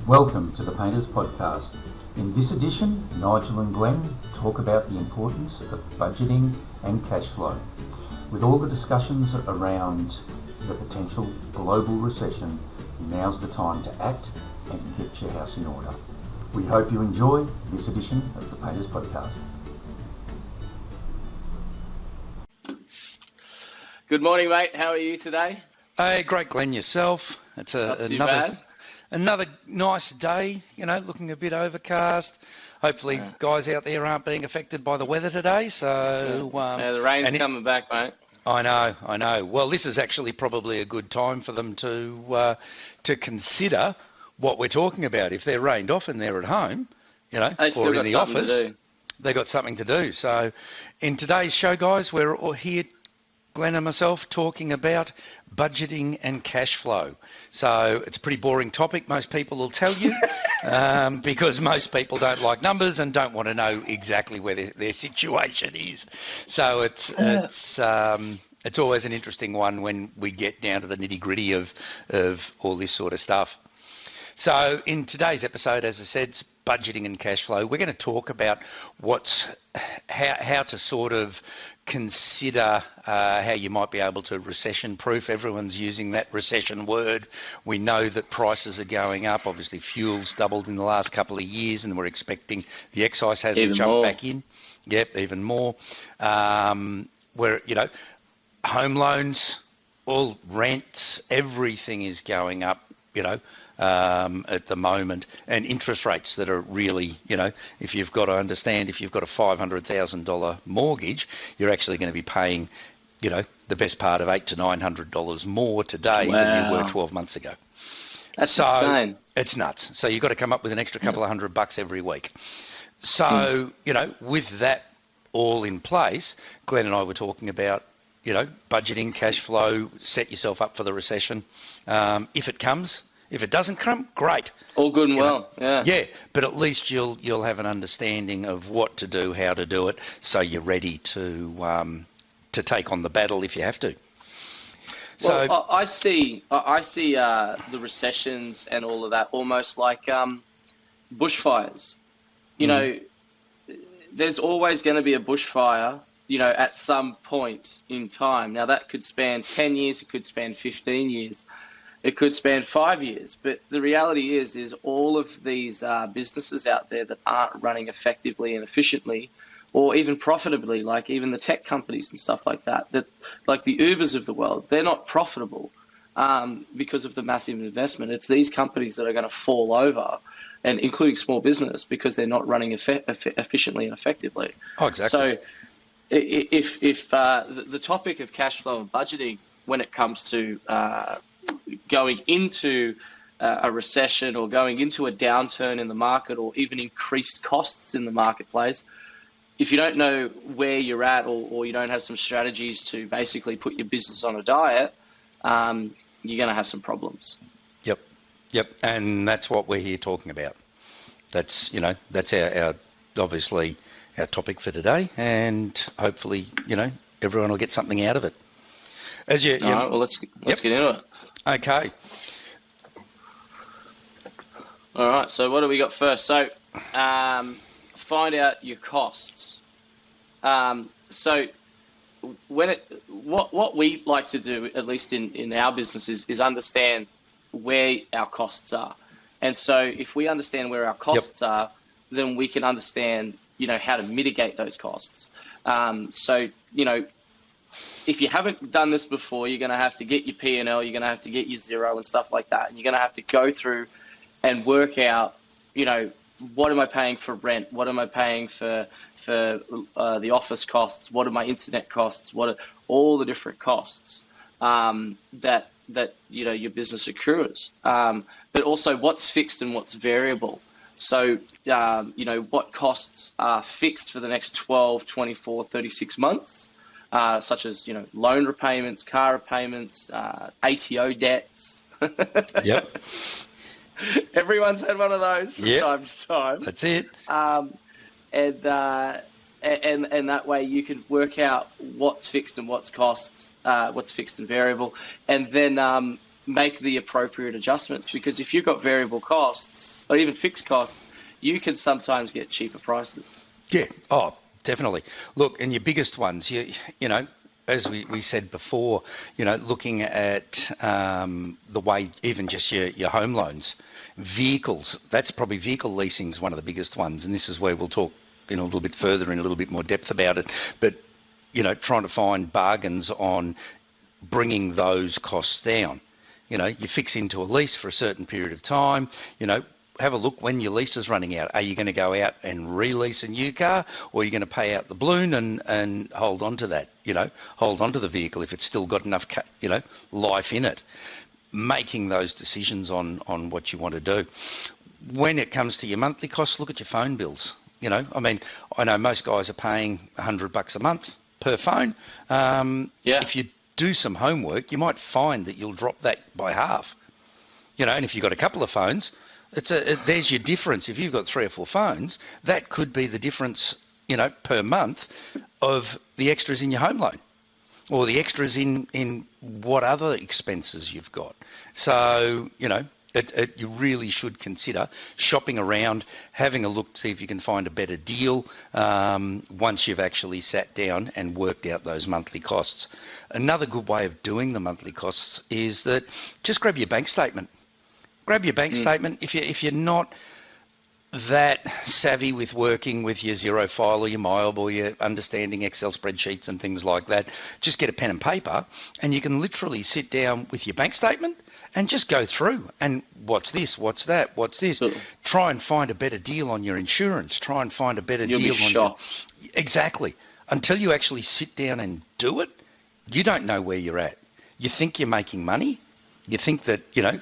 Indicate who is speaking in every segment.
Speaker 1: Welcome to the Painters Podcast. In this edition, Nigel and Glenn talk about the importance of budgeting and cash flow. With all the discussions around the potential global recession, now's the time to act and get your house in order. We hope you enjoy this edition of the Painters Podcast.
Speaker 2: Good morning, mate. How are you today?
Speaker 3: Hey, great, Glenn, yourself. It's another nice day, looking a bit overcast. Hopefully guys out there aren't being affected by the weather today. So
Speaker 2: the rain's coming back, mate.
Speaker 3: I know. Well, this is actually probably a good time for them to consider what we're talking about. If they're rained off and they're at home, or in the office, they got something to do. So in today's show, guys, we're all here, Glenn and myself, talking about budgeting and cash flow. So it's a pretty boring topic, most people will tell you, because most people don't like numbers and don't want to know exactly where their situation is. So it's always an interesting one when we get down to the nitty-gritty of all this sort of stuff. So in today's episode, as I said, it's budgeting and cash flow. We're going to talk about how to sort of consider how you might be able to recession proof. Everyone's using that recession word. We know that prices are going up. Obviously, fuel's doubled in the last couple of years, and we're expecting the excise hasn't jumped back in. Yep, even more. Where home loans, all rents, everything is going up. At the moment, and interest rates that are really, if you've got to understand, if you've got a $500,000 mortgage, you're actually going to be paying, the best part of $800 to $900 more today than you were 12 months ago.
Speaker 2: That's insane.
Speaker 3: It's nuts. So you've got to come up with an extra couple of $100 every week. So, with that all in place, Glenn and I were talking about, budgeting, cash flow, set yourself up for the recession. If it comes. If it doesn't come, great.
Speaker 2: All good and well, yeah.
Speaker 3: Yeah, but at least you'll have an understanding of what to do, how to do it, so you're ready to take on the battle if you have to. So
Speaker 2: well, I see the recessions and all of that almost like bushfires. There's always going to be a bushfire, at some point in time. Now that could span 10 years, it could span 15 years. It could span 5 years, but the reality is all of these businesses out there that aren't running effectively and efficiently, or even profitably, like even the tech companies and stuff like that, like the Ubers of the world, they're not profitable because of the massive investment. It's these companies that are going to fall over, and including small business, because they're not running efficiently and effectively.
Speaker 3: Oh, exactly.
Speaker 2: So if the topic of cash flow and budgeting when it comes to going into a recession or going into a downturn in the market or even increased costs in the marketplace, if you don't know where you're at or you don't have some strategies to basically put your business on a diet, you're going to have some problems.
Speaker 3: Yep. And that's what we're here talking about. That's our obviously our topic for today, and hopefully, everyone will get something out of it.
Speaker 2: All right, well, let's get into it.
Speaker 3: Okay.
Speaker 2: All right. So what do we got first? So find out your costs. So what we like to do, at least in our businesses, is understand where our costs are. And so if we understand where our costs are, then we can understand, how to mitigate those costs. If you haven't done this before, you're going to have to get your P&L, you're going to have to get your zero and stuff like that. And you're going to have to go through and work out, what am I paying for rent? What am I paying for the office costs? What are my internet costs? What are all the different costs that your business accrues? But also what's fixed and what's variable. So, what costs are fixed for the next 12, 24, 36 months? Such as, loan repayments, car repayments, ATO debts.
Speaker 3: Yep.
Speaker 2: Everyone's had one of those from time to time.
Speaker 3: That's it.
Speaker 2: And that way you can work out what's fixed and what's costs, what's fixed and variable. And then make the appropriate adjustments, because if you've got variable costs or even fixed costs, you can sometimes get cheaper prices.
Speaker 3: Yeah, oh, definitely. Look, and your biggest ones, you know, as we said before, you know, looking at the way even just your home loans, vehicles, that's probably vehicle leasing is one of the biggest ones. And this is where we'll talk, you know, a little bit further in a little bit more depth about it. But, you know, trying to find bargains on bringing those costs down. You know, you fix into a lease for a certain period of time, you know, have a look when your lease is running out. Are you going to go out and release a new car, or are you going to pay out the balloon and hold on to that, you know, hold on to the vehicle if it's still got enough, you know, life in it. Making those decisions on what you want to do. When it comes to your monthly costs, look at your phone bills. You know, I mean, I know most guys are paying $100 a month per phone. If you do some homework, you might find that you'll drop that by half. You know, and if you've got a couple of phones, there's your difference. If you've got 3 or 4 phones, that could be the difference, you know, per month of the extras in your home loan, or the extras in what other expenses you've got. So, you know, you really should consider shopping around, having a look to see if you can find a better deal once you've actually sat down and worked out those monthly costs. Another good way of doing the monthly costs is that just grab your bank statement. Grab your bank statement. If you're not that savvy with working with your Xero file or your MYOB or your understanding Excel spreadsheets and things like that, just get a pen and paper, and you can literally sit down with your bank statement and just go through and what's this, what's that, what's this. Try and find a better deal on your insurance. Try and find a better deal on your... Exactly. Until you actually sit down and do it, you don't know where you're at. You think you're making money. You think that, you know,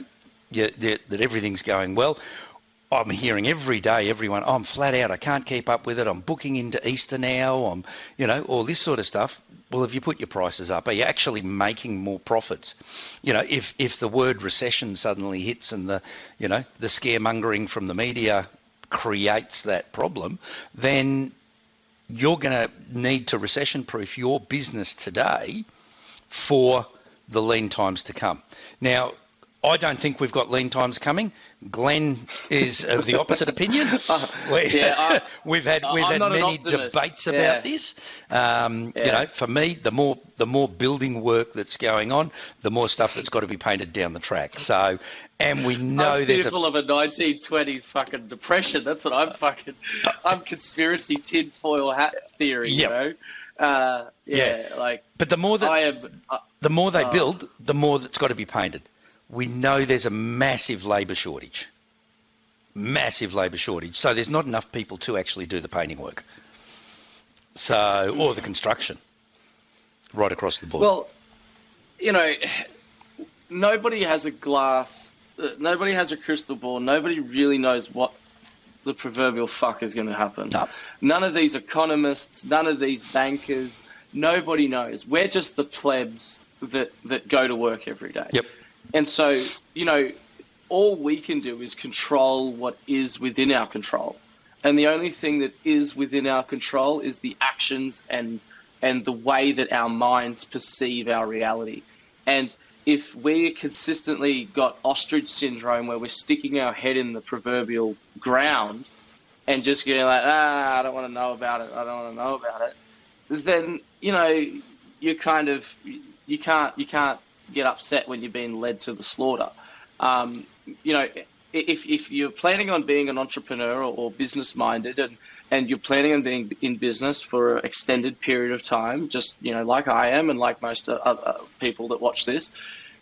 Speaker 3: that everything's going well. I'm hearing every day, everyone, I'm flat out, I can't keep up with it, I'm booking into Easter now, I'm, you know, all this sort of stuff. Well, if you put your prices up, are you actually making more profits? You know, if the word recession suddenly hits and the, you know, the scaremongering from the media creates that problem, then you're going to need to recession-proof your business today for the lean times to come. Now, I don't think we've got lean times coming. Glenn is of the opposite opinion. We've had many debates about this. You know, for me, the more building work that's going on, the more stuff that's got to be painted down the track. So, and we know
Speaker 2: I'm fearful of a 1920s fucking depression. That's what I'm conspiracy tinfoil hat theory. You know, like. But
Speaker 3: the more they build, the more that's got to be painted. We know there's a massive labour shortage. So there's not enough people to actually do the painting work. So, or the construction, right across the board.
Speaker 2: Well, you know, nobody has a crystal ball. Nobody really knows what the proverbial fuck is going to happen.
Speaker 3: No.
Speaker 2: None of these economists, none of these bankers, nobody knows. We're just the plebs that go to work every day.
Speaker 3: Yep.
Speaker 2: And so, you know, all we can do is control what is within our control. And the only thing that is within our control is the actions and the way that our minds perceive our reality. And if we consistently got ostrich syndrome where we're sticking our head in the proverbial ground and just getting like, I don't want to know about it, then, you know, you can't get upset when you're being led to the slaughter. You know, if you're planning on being an entrepreneur or business-minded and you're planning on being in business for an extended period of time, just, you know, like I am and like most other people that watch this,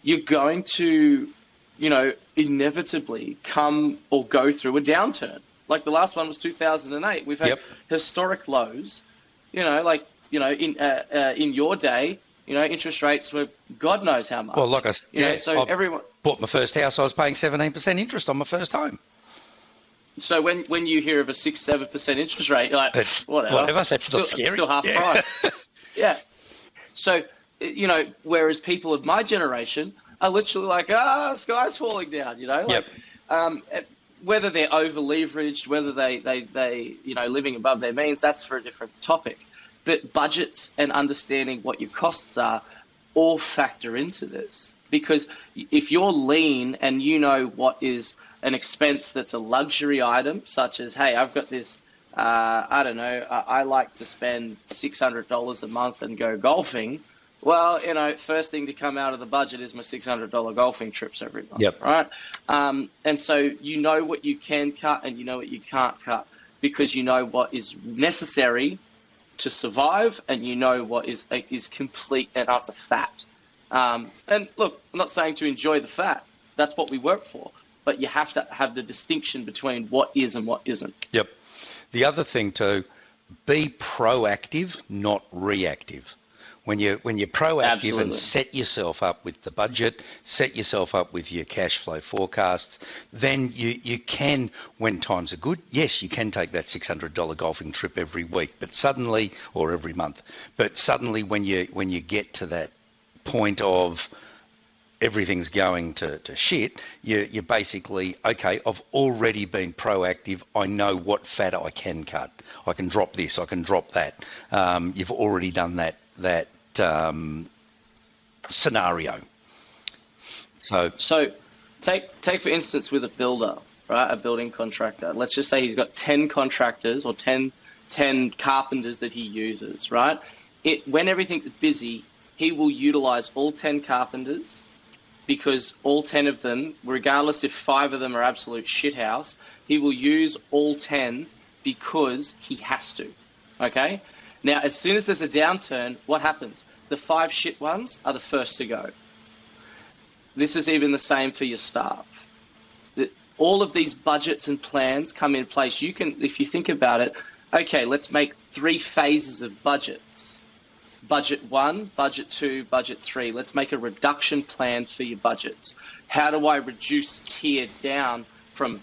Speaker 2: you're going to, you know, inevitably come or go through a downturn. Like the last one was 2008. We've had historic lows, you know, like, you know, in your day, you know, interest rates were God knows how much.
Speaker 3: Well, like
Speaker 2: everyone
Speaker 3: bought my first house, I was paying 17% interest on my first home.
Speaker 2: So when you hear of a 6-7% interest rate, you're like, whatever,
Speaker 3: that's not scary.
Speaker 2: Still half price. Yeah. So, you know, whereas people of my generation are literally like, sky's falling down, you know, like, whether they're over leveraged, whether they you know, living above their means, that's for a different topic. But budgets and understanding what your costs are all factor into this. because if you're lean and you know what is an expense that's a luxury item, such as, hey, I've got this, I don't know, I like to spend $600 a month and go golfing. Well, first thing to come out of the budget is my $600 golfing trips every month,
Speaker 3: Yep.
Speaker 2: right? And so you know what you can cut and you know what you can't cut, because you know what is necessary to survive, and you know what is complete and utter fat. And look, I'm not saying to enjoy the fat. That's what we work for. But you have to have the distinction between what is and what isn't.
Speaker 3: Yep. The other thing too, be proactive, not reactive. When you're proactive
Speaker 2: Absolutely.
Speaker 3: and set yourself up with the budget, set yourself up with your cash flow forecasts, then you can, when times are good, yes, you can take that $600 golfing trip every week, but suddenly, or every month, but suddenly when you get to that point of everything's going to shit, you're basically, okay, I've already been proactive. I know what fat I can cut. I can drop this, I can drop that. You've already done that scenario. So
Speaker 2: take for instance with a builder, right? A building contractor. Let's just say he's got 10 contractors or 10 carpenters that he uses, right? When everything's busy, he will utilize all 10 carpenters, because all 10 of them, regardless if 5 of them are absolute shithouse, he will use all 10 because he has to, okay? Now, as soon as there's a downturn, what happens? The 5 shit ones are the first to go. This is even the same for your staff. All of these budgets and plans come in place. You can, if you think about it, okay, let's make 3 phases of budgets. Budget 1, budget 2, budget 3. Let's make a reduction plan for your budgets. How do I reduce tier down from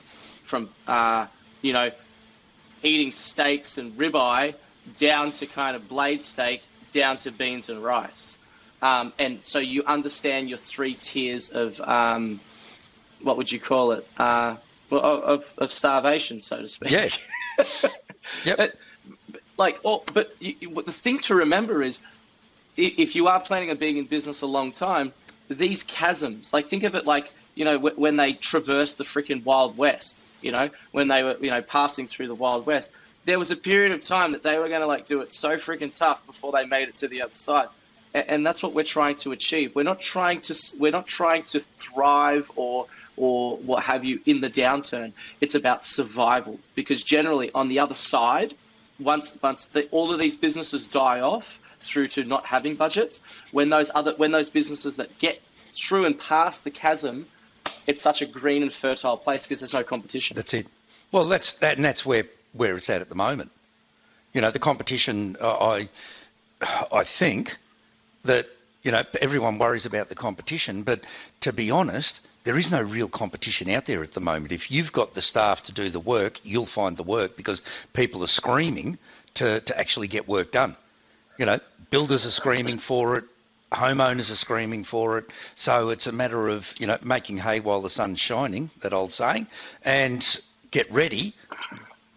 Speaker 2: eating steaks and ribeye down to kind of blade steak, down to beans and rice? And so you understand your 3 tiers of, what would you call it? Of starvation, so to speak.
Speaker 3: yeah, yep.
Speaker 2: But the thing to remember is, if you are planning on being in business a long time, these chasms, like think of it like, when they traversed the freaking Wild West, when they were, passing through the Wild West, there was a period of time that they were going to do it so freaking tough before they made it to the other side. And that's what we're trying to achieve. We're not trying to thrive or what have you in the downturn. It's about survival, because generally on the other side, once all of these businesses die off through to not having budgets, when those businesses that get through and past the chasm, it's such a green and fertile place because there's no competition.
Speaker 3: That's it. Well, that's where it's at the moment. The competition. I think that everyone worries about the competition, but to be honest, there is no real competition out there at the moment. If you've got the staff to do the work, you'll find the work, because people are screaming to actually get work done. Builders are screaming for it, homeowners are screaming for it. So it's a matter of, making hay while the sun's shining, that old saying, and get ready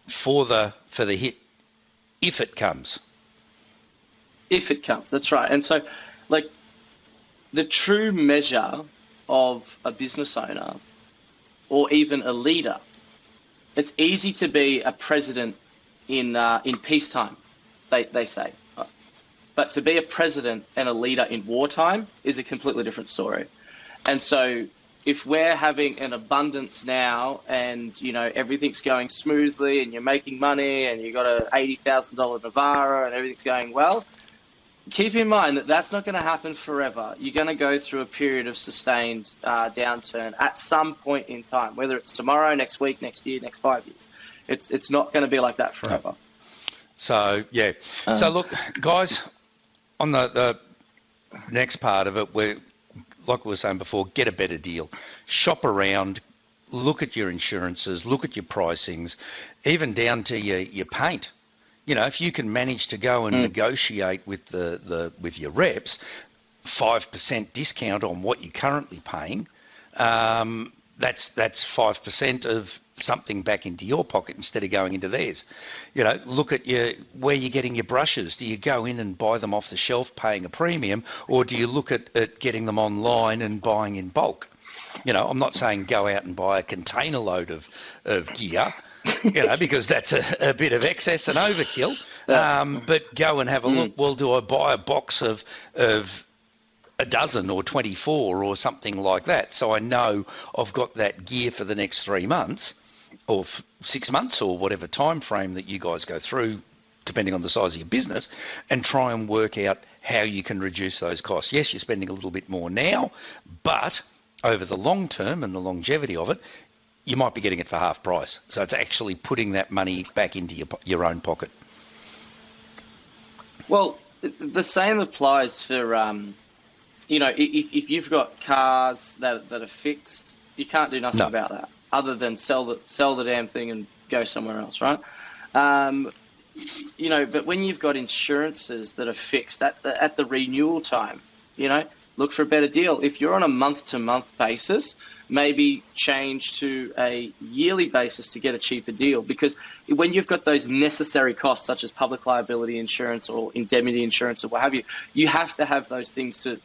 Speaker 3: for the hit if it comes.
Speaker 2: If it comes, that's right. And so, the true measure of a business owner or even a leader, it's easy to be a president in peacetime, they say. But to be a president and a leader in wartime is a completely different story. And so if we're having an abundance now and, everything's going smoothly and you're making money and you've got a $80,000 Navara and everything's going well, keep in mind that that's not going to happen forever. You're going to go through a period of sustained downturn at some point in time, whether it's tomorrow, next week, next year, next 5 years. It's not going to be like that forever.
Speaker 3: No. So, yeah. So, look, guys, on the next part of it, like we were saying before, get a better deal. Shop around, look at your insurances, look at your pricings, even down to your paint. If you can manage to go and negotiate with with your reps, 5% discount on what you're currently paying, that's 5% of something back into your pocket instead of going into theirs. Look at where you're getting your brushes. Do you go in and buy them off the shelf paying a premium, or do you look at getting them online and buying in bulk? I'm not saying go out and buy a container load of gear, because that's a bit of excess and overkill. But go and have a look. Well, do I buy a box of a dozen or 24 or something like that, so I know I've got that gear for the next 3 months or 6 months or whatever time frame that you guys go through, depending on the size of your business, and try and work out how you can reduce those costs. Yes, you're spending a little bit more now, but over the long term and the longevity of it, you might be getting it for half price. So it's actually putting that money back into your own pocket.
Speaker 2: Well, the same applies for, if you've got cars that are fixed, you can't do nothing about that other than sell the damn thing and go somewhere else, right? But when you've got insurances that are fixed at the renewal time, look for a better deal. If you're on a month-to-month basis, maybe change to a yearly basis to get a cheaper deal, because when you've got those necessary costs such as public liability insurance or indemnity insurance or what have you, you have to have those things to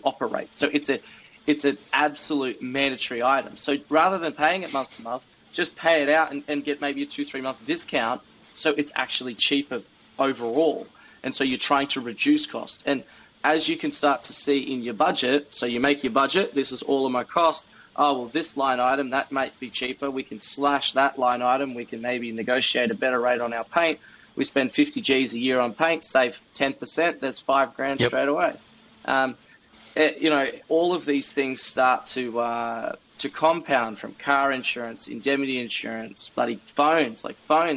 Speaker 2: operate. So it's an absolute mandatory item. So rather than paying it month to month, just pay it out and get maybe a 2-3 month discount, so it's actually cheaper overall. And so you're trying to reduce cost. And as you can start to see in your budget, so you make your budget, this is all of my cost. Oh, well, this line item, that might be cheaper. We can slash that line item. We can maybe negotiate a better rate on our paint. We spend 50 G's a year on paint, save 10%. There's $5,000 straight away. All of these things start to compound, from car insurance, indemnity insurance, bloody phones,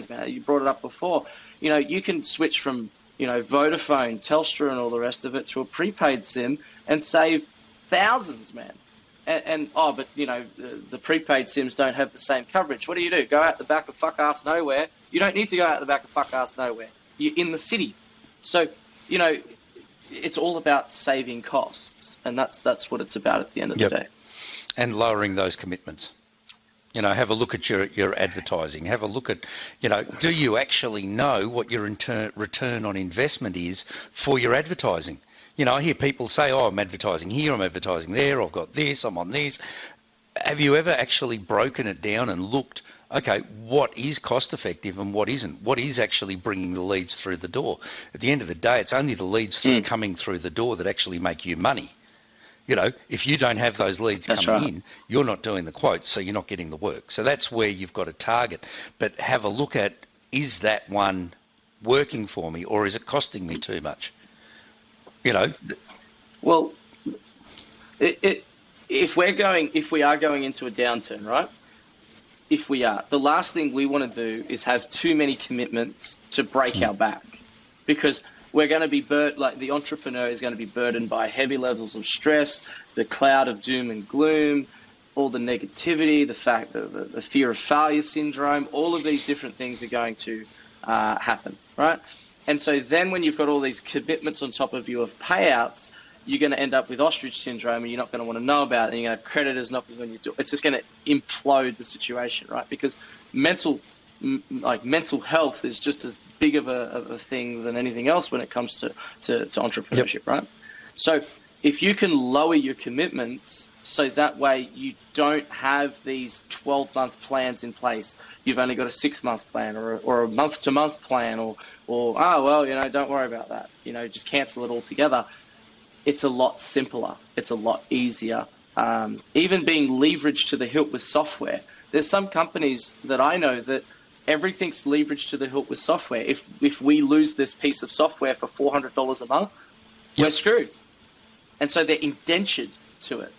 Speaker 2: man. You brought it up before. You can switch from Vodafone, Telstra and all the rest of it to a prepaid SIM and save thousands, man. But the prepaid SIMs don't have the same coverage. What do? Go out the back of fuck-ass nowhere? You don't need to go out the back of fuck-ass nowhere. You're in the city. So, it's all about saving costs, and that's what it's about at the end of the day.
Speaker 3: And lowering those commitments. Have a look at your advertising. Have a look at, do you actually know what your return on investment is for your advertising? I hear people say, oh, I'm advertising here, I'm advertising there, I've got this, I'm on this. Have you ever actually broken it down and looked, okay, what is cost effective and what isn't? What is actually bringing the leads through the door? At the end of the day, it's only the leads coming through the door that actually make you money. If you don't have those leads coming in, you're not doing the quotes, so you're not getting the work. So that's where you've got to target. But have a look at, is that one working for me, or is it costing me too much?
Speaker 2: Well, if we are going into a downturn, right? If we are, the last thing we want to do is have too many commitments to break our back, because we're going to be the entrepreneur is going to be burdened by heavy levels of stress, the cloud of doom and gloom, all the negativity, the fact that the fear of failure syndrome, all of these different things are going to happen, right? And so then when you've got all these commitments on top of you of payouts, you're going to end up with ostrich syndrome, and you're not going to want to know about it, and you're going to have creditors knocking on your door. It's just going to implode the situation, right? Because mental health is just as big of a thing than anything else when it comes to entrepreneurship, right? So if you can lower your commitments so that way you don't have these 12-month plans in place, you've only got a 6-month plan or a month-to-month plan or don't worry about that. Just cancel it altogether. It's a lot simpler. It's a lot easier. Even being leveraged to the hilt with software. There's some companies that I know that everything's leveraged to the hilt with software. If we lose this piece of software for $400 a month, we're screwed. And so they're indentured to it.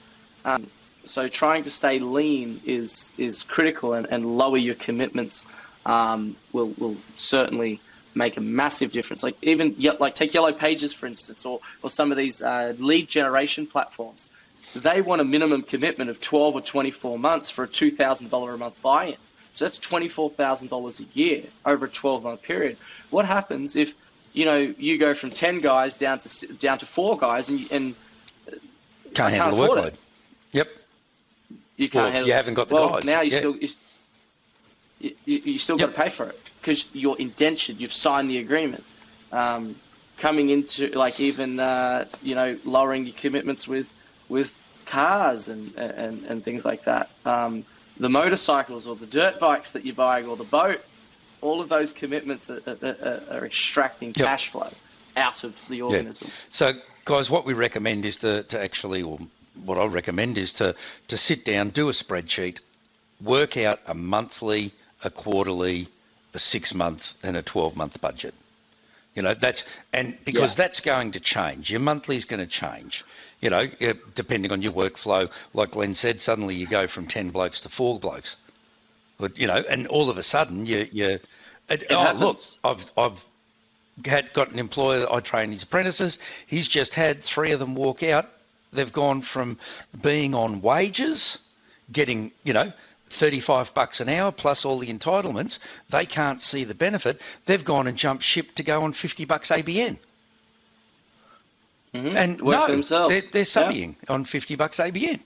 Speaker 2: So trying to stay lean is critical, and lower your commitments will certainly make a massive difference. Take Yellow Pages, for instance, or some of these lead generation platforms. They want a minimum commitment of 12 or 24 months for a $2,000 a month buy-in. So that's $24,000 a year over a 12-month period. What happens if you go from 10 guys down to 4 guys and
Speaker 3: can't handle the workload? Yep.
Speaker 2: You can't handle.
Speaker 3: You haven't got the guys.
Speaker 2: Now you still got to pay for it because you're indentured. You've signed the agreement. Coming into like even lowering your commitments with cars and things like that. The motorcycles or the dirt bikes that you're buying or the boat, all of those commitments are extracting cash flow out of the organism.
Speaker 3: So, guys, what we recommend is to actually, or what I recommend is to sit down, do a spreadsheet, work out a monthly, a quarterly, a 6-month and a 12-month budget. That's going to change. Your monthly is going to change, depending on your workflow. Like Glenn said, suddenly you go from 10 blokes to 4 blokes. But, and all of a sudden I've got an employer that I train his apprentices. He's just had 3 of them walk out. They've gone from being on wages, getting, $35 an hour plus all the entitlements. They can't see the benefit. They've gone and jumped ship to go on $50 ABN.
Speaker 2: Mm-hmm.
Speaker 3: And
Speaker 2: work for themselves.
Speaker 3: They're subbing on $50 ABN.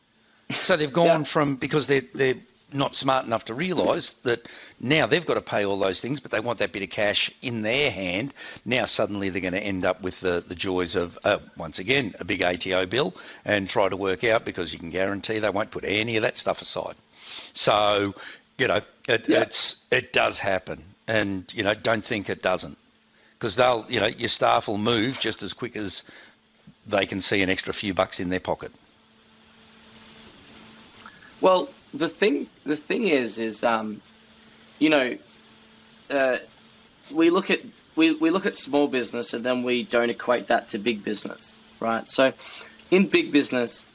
Speaker 3: So they've gone from, because they're not smart enough to realise that now they've got to pay all those things, but they want that bit of cash in their hand. Now suddenly they're going to end up with the joys of, once again, a big ATO bill and try to work out, because you can guarantee they won't put any of that stuff aside. So, it does happen, and, don't think it doesn't, because they'll, your staff will move just as quick as they can see an extra few bucks in their pocket.
Speaker 2: Well, the thing is, we look at small business and then we don't equate that to big business, right? So, in big business,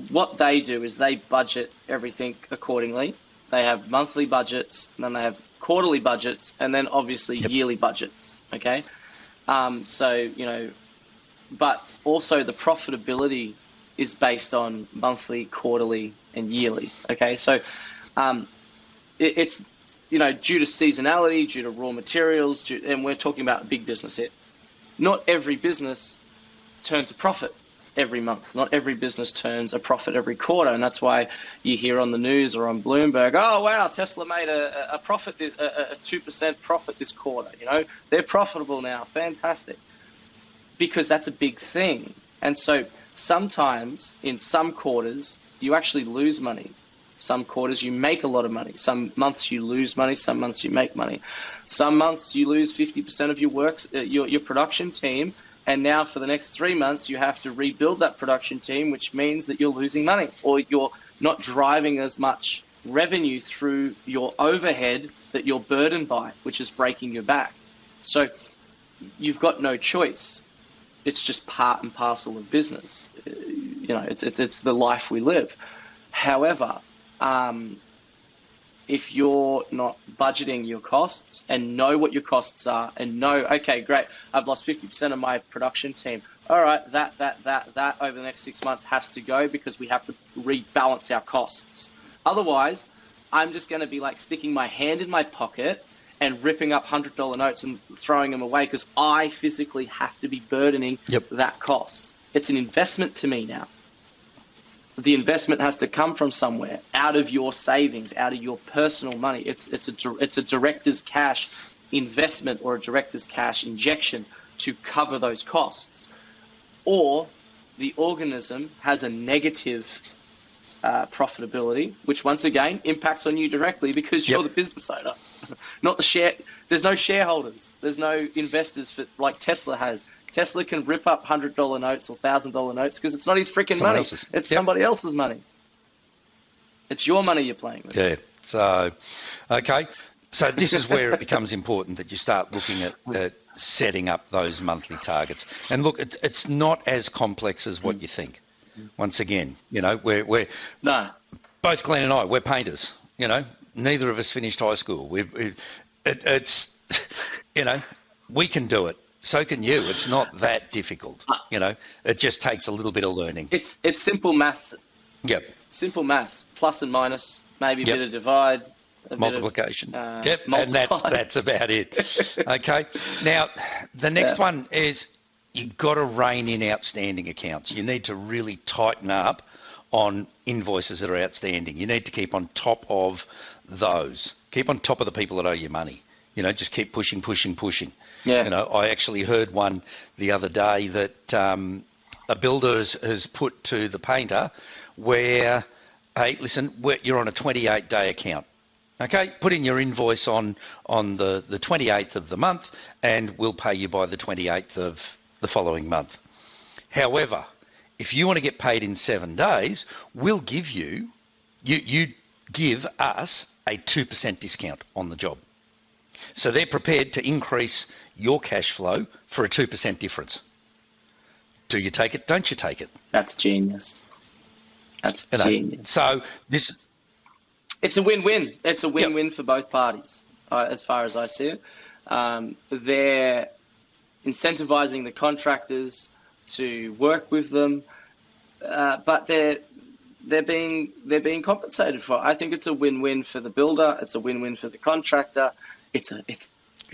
Speaker 2: what they do is they budget everything accordingly. They have monthly budgets, and then they have quarterly budgets, and then obviously yearly budgets. Okay, but also the profitability is based on monthly, quarterly, and yearly. Okay, so it's due to seasonality, due to raw materials, and we're talking about a big business here. Not every business turns a profit every month. Not every business turns a profit every quarter, and that's why you hear on the news or on Bloomberg, oh wow, Tesla made a profit, a 2% profit this quarter. They're profitable now, fantastic, because that's a big thing. And so sometimes in some quarters you actually lose money. Some quarters you make a lot of money. Some months you lose money. Some months you make money. Some months you lose 50% of your production team. And now for the next 3 months, you have to rebuild that production team, which means that you're losing money, or you're not driving as much revenue through your overhead that you're burdened by, which is breaking your back. So you've got no choice. It's just part and parcel of business. It's the life we live. However, if you're not budgeting your costs and know what your costs are and know, okay, great, I've lost 50% of my production team. All right, that over the next 6 months has to go because we have to rebalance our costs. Otherwise, I'm just going to be like sticking my hand in my pocket and ripping up $100 notes and throwing them away because I physically have to be burdening that cost. It's an investment to me now. The investment has to come from somewhere, out of your savings, out of your personal money. It's a director's cash investment or a director's cash injection to cover those costs. Or the organism has a negative profitability, which once again impacts on you directly because you're the business owner, not the share. There's no shareholders. There's no investors like Tesla has. Tesla can rip up $100 notes or $1,000 notes because it's not his freaking money. It's somebody else's money. It's your money you're playing with.
Speaker 3: Yeah. So, okay. So this is where it becomes important that you start looking at setting up those monthly targets. And look, it's not as complex as what you think. Once again, we're both Glenn and I, we're painters. Neither of us finished high school. It's we can do it. So can you. It's not that difficult. It just takes a little bit of learning.
Speaker 2: It's simple maths.
Speaker 3: Yep.
Speaker 2: Simple maths, plus and minus, maybe a bit of divide.
Speaker 3: Multiplication.
Speaker 2: Multiply.
Speaker 3: And that's about it. Okay. Now, the next one is you've got to rein in outstanding accounts. You need to really tighten up on invoices that are outstanding. You need to keep on top of those. Keep on top of the people that owe you money. Just keep pushing.
Speaker 2: Yeah.
Speaker 3: I actually heard one the other day that a builder has put to the painter where, hey, listen, you're on a 28-day account. Okay, put in your invoice on the 28th of the month and we'll pay you by the 28th of the following month. However, if you want to get paid in 7 days, we'll give you give us a 2% discount on the job. So they're prepared to increase your cash flow for a 2% difference. Do you take it? Don't you take it?
Speaker 2: That's genius. That's genius.
Speaker 3: So
Speaker 2: it's a win-win. It's a win-win for both parties, as far as I see it. They're incentivizing the contractors to work with them, but they're being compensated for it. I think it's a win-win for the builder. It's a win-win for the contractor. It's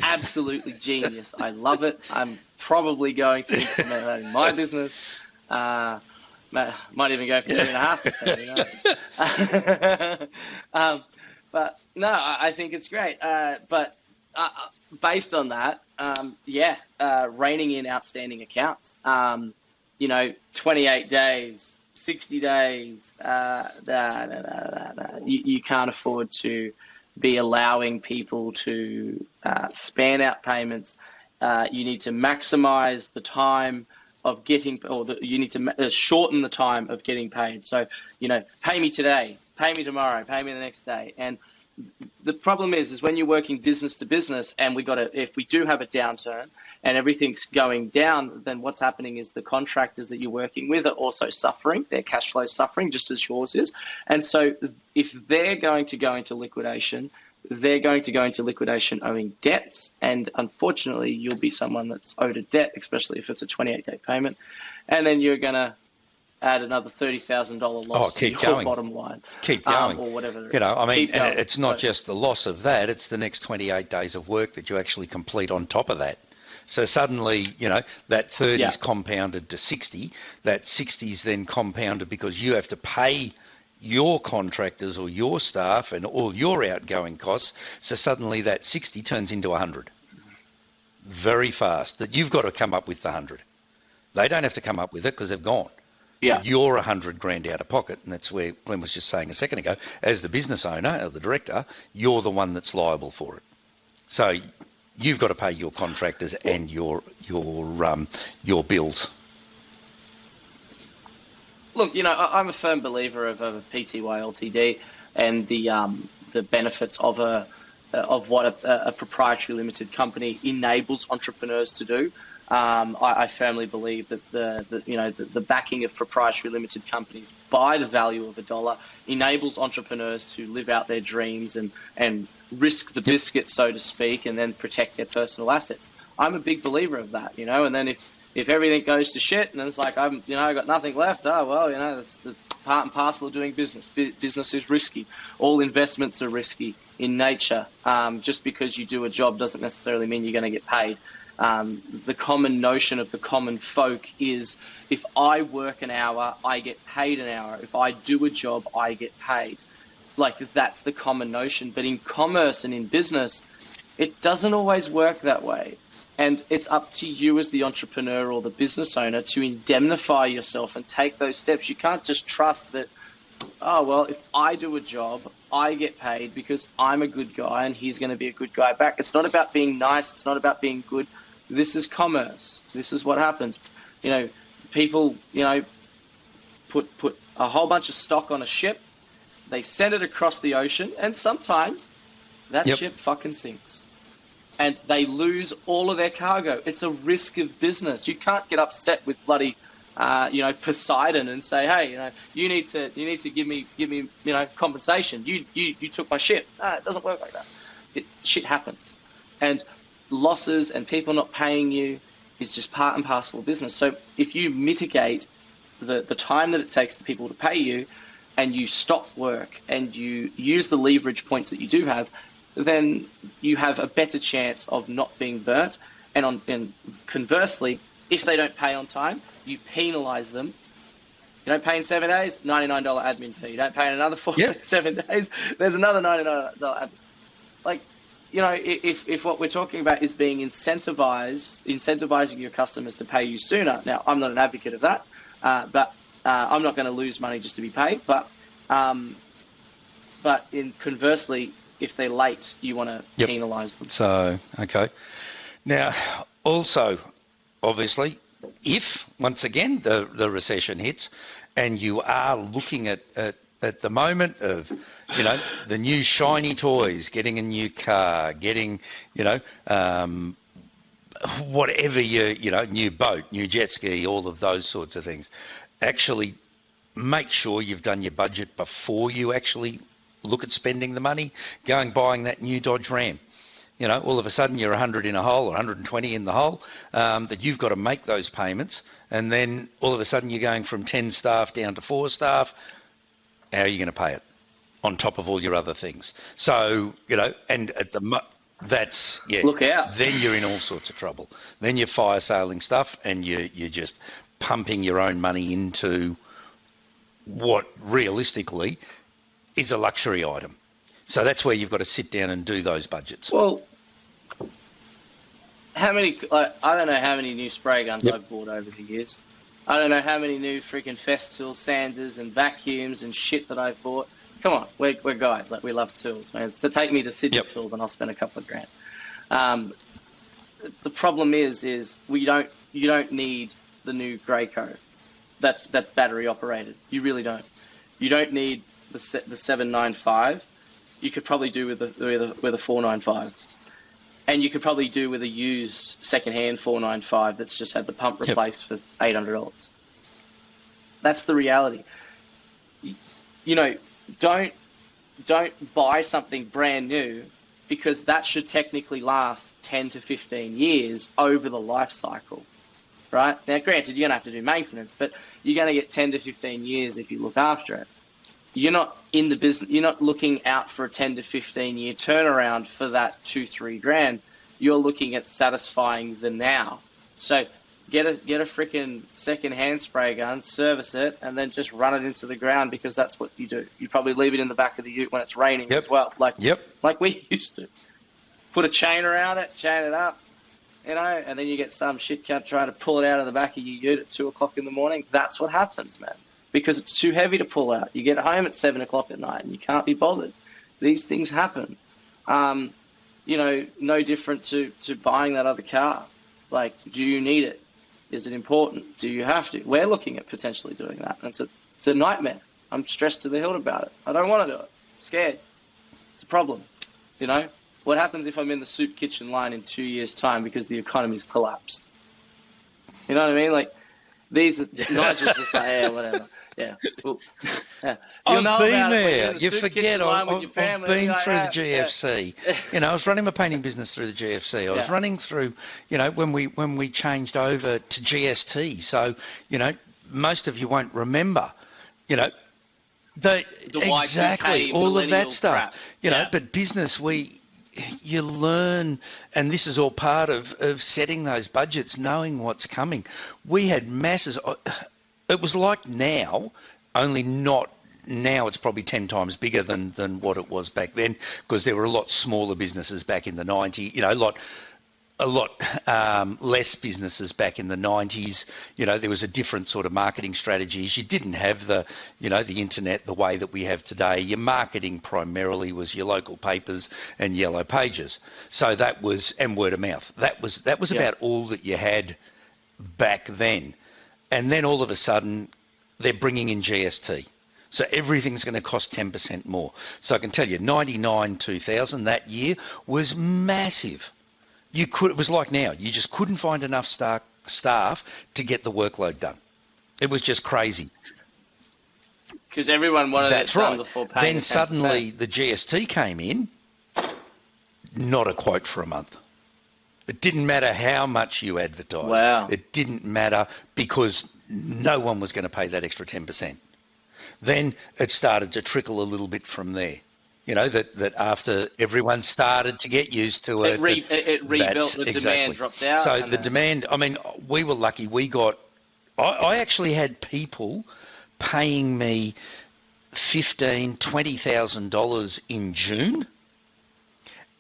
Speaker 2: absolutely genius. I love it. I'm probably going to implement that in my business. Might even go for 3.5%. But no, I think it's great. But based on that, reining in outstanding accounts. 28 days, 60 days. You can't afford to be allowing people to span out payments. You need to maximize the time of getting, you need to shorten the time of getting paid. So, pay me today, pay me tomorrow, pay me the next day. And the problem is when you're working business to business, and if we do have a downturn and everything's going down, then what's happening is the contractors that you're working with are also suffering. Their cash flow is suffering just as yours is. And so if they're going to go into liquidation, they're going to go into liquidation owing debts, and unfortunately you'll be someone that's owed a debt, especially if it's a 28-day payment, and then you're going to add another $30,000 loss to your bottom line.
Speaker 3: Keep going.
Speaker 2: Or whatever.
Speaker 3: And it's not just the loss of that, it's the next 28 days of work that you actually complete on top of that. So suddenly, that 30 is compounded to 60, that 60 is then compounded because you have to pay your contractors or your staff and all your outgoing costs. So suddenly that 60 turns into 100 very fast. That you've got to come up with the 100. They don't have to come up with it because they've gone.
Speaker 2: Yeah.
Speaker 3: You're $100,000 out of pocket, and that's where Glenn was just saying a second ago. As the business owner or the director, you're the one that's liable for it. So you've got to pay your contractors and your bills.
Speaker 2: Look, I'm a firm believer of a PTY Ltd and the benefits of what a proprietary limited company enables entrepreneurs to do. I firmly believe that the backing of proprietary limited companies by the value of $1 enables entrepreneurs to live out their dreams and risk the biscuit, so to speak, and then protect their personal assets. I'm a big believer of that, and then if everything goes to shit and it's like I got nothing left, that's part and parcel of doing business. Business is risky. All investments are risky in nature. Just because you do a job doesn't necessarily mean you're going to get paid. The common notion of the common folk is if I work an hour, I get paid an hour. If I do a job, I get paid. That's the common notion. But in commerce and in business, it doesn't always work that way. And it's up to you as the entrepreneur or the business owner to indemnify yourself and take those steps. You can't just trust that, if I do a job, I get paid because I'm a good guy and he's going to be a good guy back. It's not about being nice. It's not about being good. This is commerce. This is what happens. People, put a whole bunch of stock on a ship. They send it across the ocean, and sometimes that ship fucking sinks. And they lose all of their cargo. It's a risk of business. You can't get upset with bloody, Poseidon and say, hey, you need to give me, compensation. You took my ship. No, it doesn't work like that. Shit happens, and losses and people not paying you is just part and parcel of business. So if you mitigate the time that it takes to people to pay you, and you stop work and you use the leverage points that you do have, then you have a better chance of not being burnt. And conversely, if they don't pay on time, you penalize them You don't pay in 7 days, $99 admin fee. You don't pay in another 7 days, there's another $99 admin. Like, you know, if what we're talking about is being incentivizing your customers to pay you sooner. Now, I'm not an advocate of that, but I'm not going to lose money just to be paid. But conversely, if they're late, you want to penalise them.
Speaker 3: So, okay. Now, also, obviously, if, once again, the recession hits and you are looking at the moment of, you know, the new shiny toys, getting a new car, getting, you know, whatever new boat, new jet ski, all of those sorts of things, actually make sure you've done your budget before you actually look at spending the money, buying that new Dodge Ram. You know, all of a sudden you're 100 in a hole or 120 in the hole, that you've got to make those payments, and then all of a sudden you're going from 10 staff down to 4 staff. How are you going to pay it on top of all your other things? So, you know, and at the look out. Then you're in all sorts of trouble. Then you're fire sailing stuff, and you're just pumping your own money into what realistically is a luxury item. So that's where you've got to sit down and do those budgets.
Speaker 2: Well, I don't know how many new spray guns I've bought over the years. I don't know how many new freaking Festool sanders and vacuums and shit that I've bought. Come on, we're guys. Like, we love tools, man. To take me to Sydney Tools and I'll spend a couple of grand. The problem is you don't need the new Graco. That's battery operated. You really don't. You don't need the 795. You could probably do with a 495, and you could probably do with a used secondhand 495 that's just had the pump replaced for $800. That's the reality. You know, don't buy something brand new, because that should technically last 10 to 15 years over the life cycle, right? Now, granted, you're gonna have to do maintenance, but you're gonna get 10 to 15 years if you look after it. You're not in the business. You're not looking out for a 10 to 15 year turnaround for that 2-3 grand. You're looking at satisfying the now. So get a freaking second-hand spray gun, service it, and then just run it into the ground, because that's what you do. You probably leave it in the back of the ute when it's raining as well, like we used to. Put a chain around it, chain it up, you know, and then you get some shit cunt trying to pull it out of the back of your ute at 2 o'clock in the morning. That's what happens, man. Because it's too heavy to pull out. You get home at 7 o'clock at night and you can't be bothered. These things happen. You know, no different to buying that other car. Like, do you need it? Is it important? Do you have to? We're looking at potentially doing that. And it's a nightmare. I'm stressed to the hilt about it. I don't want to do it. I'm scared. It's a problem. You know, what happens if I'm in the soup kitchen line in 2 years' time because the economy's collapsed? You know what I mean? Like, Nigel's just like, yeah, whatever. Yeah. Well, yeah.
Speaker 3: I've been there. You forget. I've been through the GFC. Yeah. You know, I was running my painting business through the GFC. I was running through, you know, when we changed over to GST. So, you know, most of you won't remember, you know, the exactly all of that stuff. Crap. You know, but business, you learn, and this is all part of setting those budgets, knowing what's coming. We had masses. It was like now, only not now. It's probably 10 times bigger than what it was back then, because there were a lot smaller businesses back in the 90s. You know, a lot less businesses back in the 90s. You know, there was a different sort of marketing strategies. You didn't have the internet the way that we have today. Your marketing primarily was your local papers and yellow pages. So that was, and word of mouth. That was about all that you had back then. And then all of a sudden, they're bringing in GST. So everything's going to cost 10% more. So I can tell you, 99, 2000, that year was massive. It was like now, you just couldn't find enough staff to get the workload done. It was just crazy.
Speaker 2: Because everyone wanted it done before paying.
Speaker 3: Then suddenly the GST came in, not a quote for a month. It didn't matter how much you advertised.
Speaker 2: Wow.
Speaker 3: It didn't matter, because no one was going to pay that extra 10%. Then it started to trickle a little bit from there. You know, that after everyone started to get used to it.
Speaker 2: It rebuilt, the demand dropped out.
Speaker 3: So the demand, I mean, we were lucky. I actually had people paying me $15,000-$20,000 in June,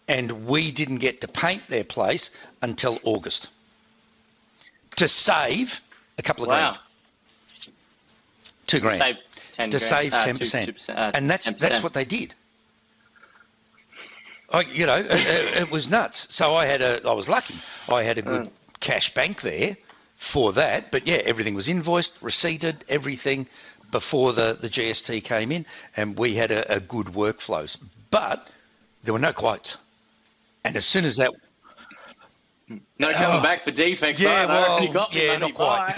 Speaker 3: and we didn't get to paint their place until August to save a couple of grand. $2,000
Speaker 2: Save 10
Speaker 3: to
Speaker 2: grand.
Speaker 3: save 10%,
Speaker 2: 2%,
Speaker 3: and that's what they did. It was nuts. So I was lucky. I had a good cash bank there for that. But yeah, everything was invoiced, receipted, everything before the GST came in, and we had a good workflows. But there were no quotes. And as soon as that...
Speaker 2: No coming back for defects.
Speaker 3: Yeah, well,
Speaker 2: you got me,
Speaker 3: not quite.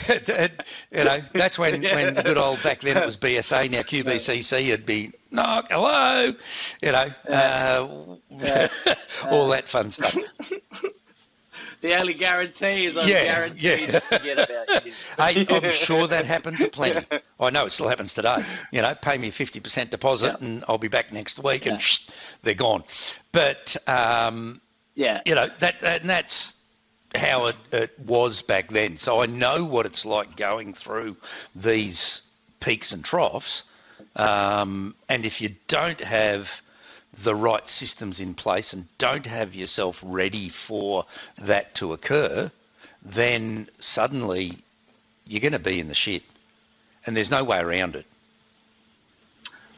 Speaker 3: That's when the good old, back then it was BSA, now QBCC, it'd be knock, hello, all that fun stuff.
Speaker 2: The only guarantee is guaranteed to forget about you.
Speaker 3: Hey, I'm sure that happened to plenty. I know it still happens today. Pay me a 50% deposit and I'll be back next week and they're gone. But... that's how it was back then. So I know what it's like going through these peaks and troughs. And if you don't have the right systems in place and don't have yourself ready for that to occur, then suddenly you're going to be in the shit. And there's no way around it.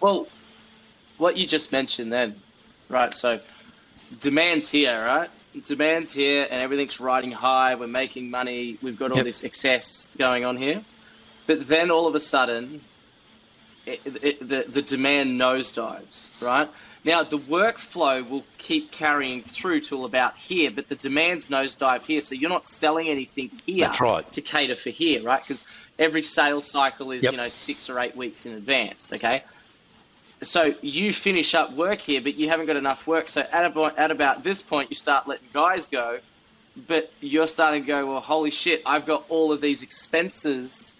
Speaker 2: Well, what you just mentioned then, right? So demand's here, right? Demand's here and everything's riding high. We're making money. We've got all this excess going on here. But then all of a sudden, the demand nosedives, right? Now, the workflow will keep carrying through till about here, but the demand's nosedive here. So you're not selling anything here to cater for here, right? Because every sales cycle is, 6 or 8 weeks in advance, okay? So you finish up work here, but you haven't got enough work. So at about this point, you start letting guys go, but you're starting to go, well, holy shit, I've got all of these expenses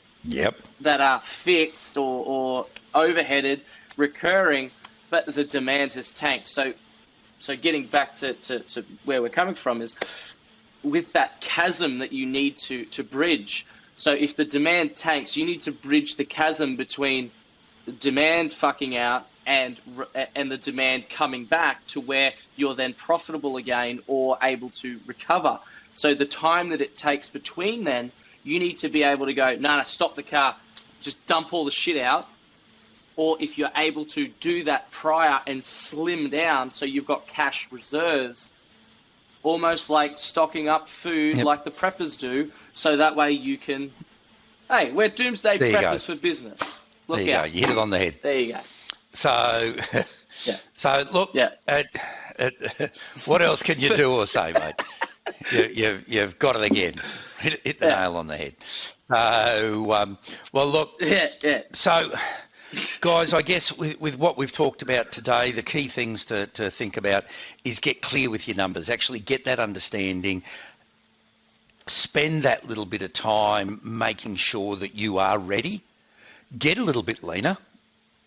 Speaker 2: that are fixed or overheaded, recurring, but the demand has tanked. So getting back to where we're coming from is with that chasm that you need to bridge. So if the demand tanks, you need to bridge the chasm between demand fucking out and the demand coming back to where you're then profitable again or able to recover. So the time that it takes between then, you need to be able to go, no, stop the car, just dump all the shit out. Or if you're able to do that prior and slim down so you've got cash reserves, almost like stocking up food like the preppers do, so that way you can, hey, we're doomsday preppers for business. Look
Speaker 3: there you
Speaker 2: out.
Speaker 3: go. You hit it on the head.
Speaker 2: There you go.
Speaker 3: So, look, what else can you do or say, mate? You've got it again. Hit the nail on the head. So, well, look. So, guys, I guess with what we've talked about today, the key things to think about is get clear with your numbers. Actually get that understanding. Spend that little bit of time making sure that you are ready. Get a little bit leaner.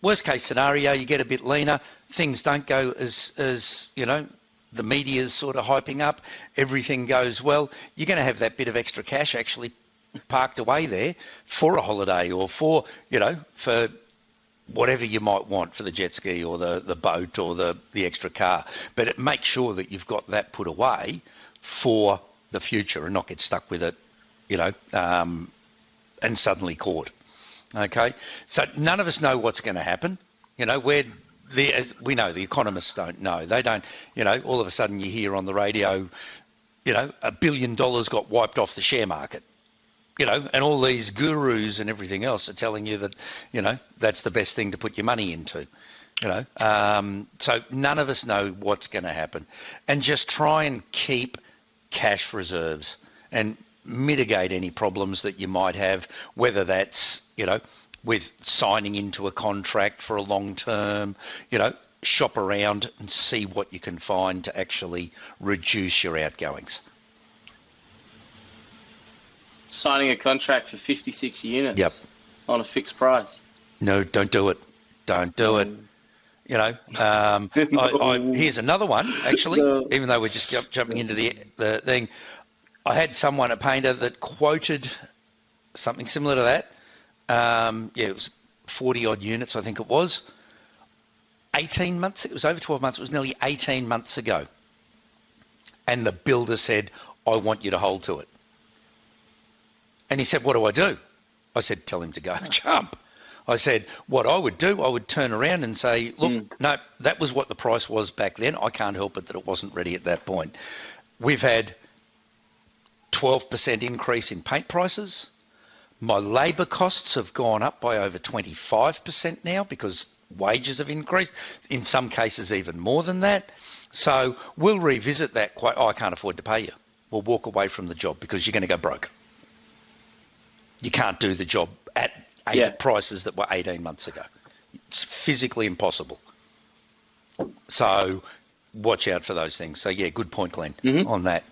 Speaker 3: Worst case scenario, you get a bit leaner. Things don't go as the media's sort of hyping up. Everything goes well. You're going to have that bit of extra cash actually parked away there for a holiday or for whatever you might want, for the jet ski or the boat or the extra car. But make sure that you've got that put away for the future and not get stuck with it, and suddenly caught. Okay, so none of us know what's going to happen. As we know, the economists don't know. They don't. All of a sudden you hear on the radio, $1 billion got wiped off the share market. And all these gurus and everything else are telling you that, that's the best thing to put your money into. So none of us know what's going to happen, and just try and keep cash reserves and mitigate any problems that you might have, whether that's, with signing into a contract for a long term, shop around and see what you can find to actually reduce your outgoings.
Speaker 2: Signing a contract for 56 units on a fixed price.
Speaker 3: No, don't do it. Don't do it. Here's another one, actually, even though we're just jumping into the thing. I had someone, a painter, that quoted something similar to that it was 40 odd units, I think it was. 18 months, it was over 12 months, it was nearly 18 months ago. And the builder said, I want you to hold to it. And he said, what do I do? I said, tell him to go jump. I said, what I would do, I would turn around and say, look, no, that was what the price was back then. I can't help it that it wasn't ready at that point. We've had 12% increase in paint prices. My labour costs have gone up by over 25% now because wages have increased, in some cases even more than that. So we'll revisit that I can't afford to pay you. We'll walk away from the job because you're going to go broke. You can't do the job at prices that were 18 months ago. It's physically impossible. So watch out for those things. So yeah, good point, Glenn, on that.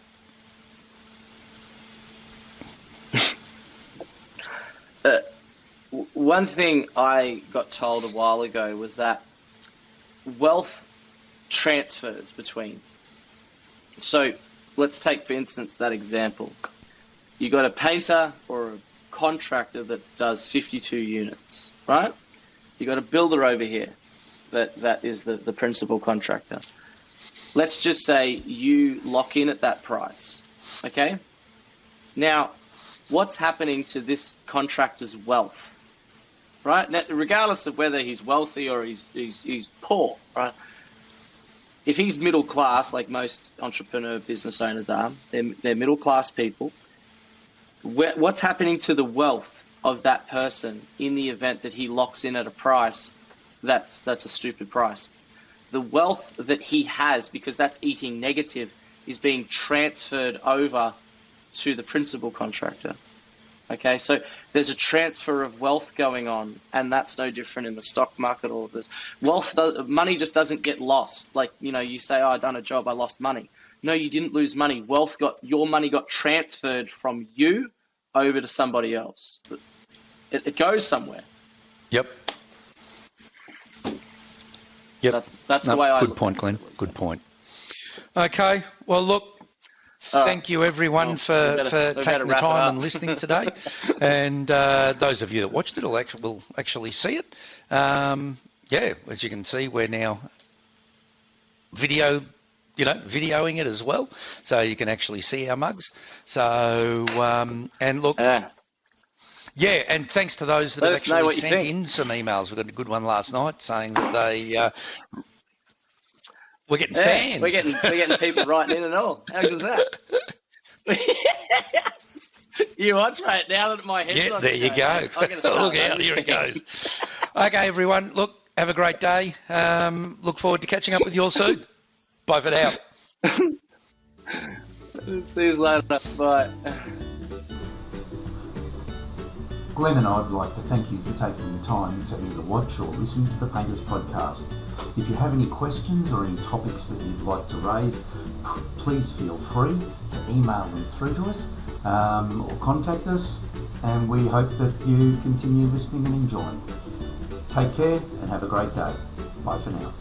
Speaker 2: One thing I got told a while ago was that wealth transfers between. So let's take, for instance, that example. You got a painter or a contractor that does 52 units, right? You got a builder over here that is the principal contractor. Let's just say you lock in at that price, okay? Now, what's happening to this contractor's wealth? Right? Now, regardless of whether he's wealthy or he's poor, right? If he's middle class, like most entrepreneur business owners are, they're middle class people, what's happening to the wealth of that person in the event that he locks in at a price that's a stupid price? The wealth that he has, because that's eating negative, is being transferred over to the principal contractor. Okay, so there's a transfer of wealth going on, and that's no different in the stock market. All of this money just doesn't get lost. Like, you say, oh, I done a job, I lost money. No, you didn't lose money. Your money got transferred from you over to somebody else. It goes somewhere.
Speaker 3: Yep.
Speaker 2: That's the way I.
Speaker 3: Good point, Glenn. Good point. Okay. Well, look. Thank you, everyone, for taking the time and listening today. And those of you that watched it will actually see it. As you can see, we're now videoing it as well, so you can actually see our mugs. So, and look, and thanks to those that have actually sent in some emails. We got a good one last night saying that they. We're getting fans.
Speaker 2: We're getting people writing in and all. How good is that? You watch, mate. Now that my head's on
Speaker 3: there you go.
Speaker 2: I'm gonna start.
Speaker 3: Look out, here it goes. Okay, everyone. Look, have a great day. Look forward to catching up with you all soon. Bye for now.
Speaker 2: See you later. Bye.
Speaker 1: Glenn and I would like to thank you for taking the time to either watch or listen to the Painters Podcast. If you have any questions or any topics that you'd like to raise, please feel free to email them through to us or contact us, and we hope that you continue listening and enjoying. Take care and have a great day. Bye for now.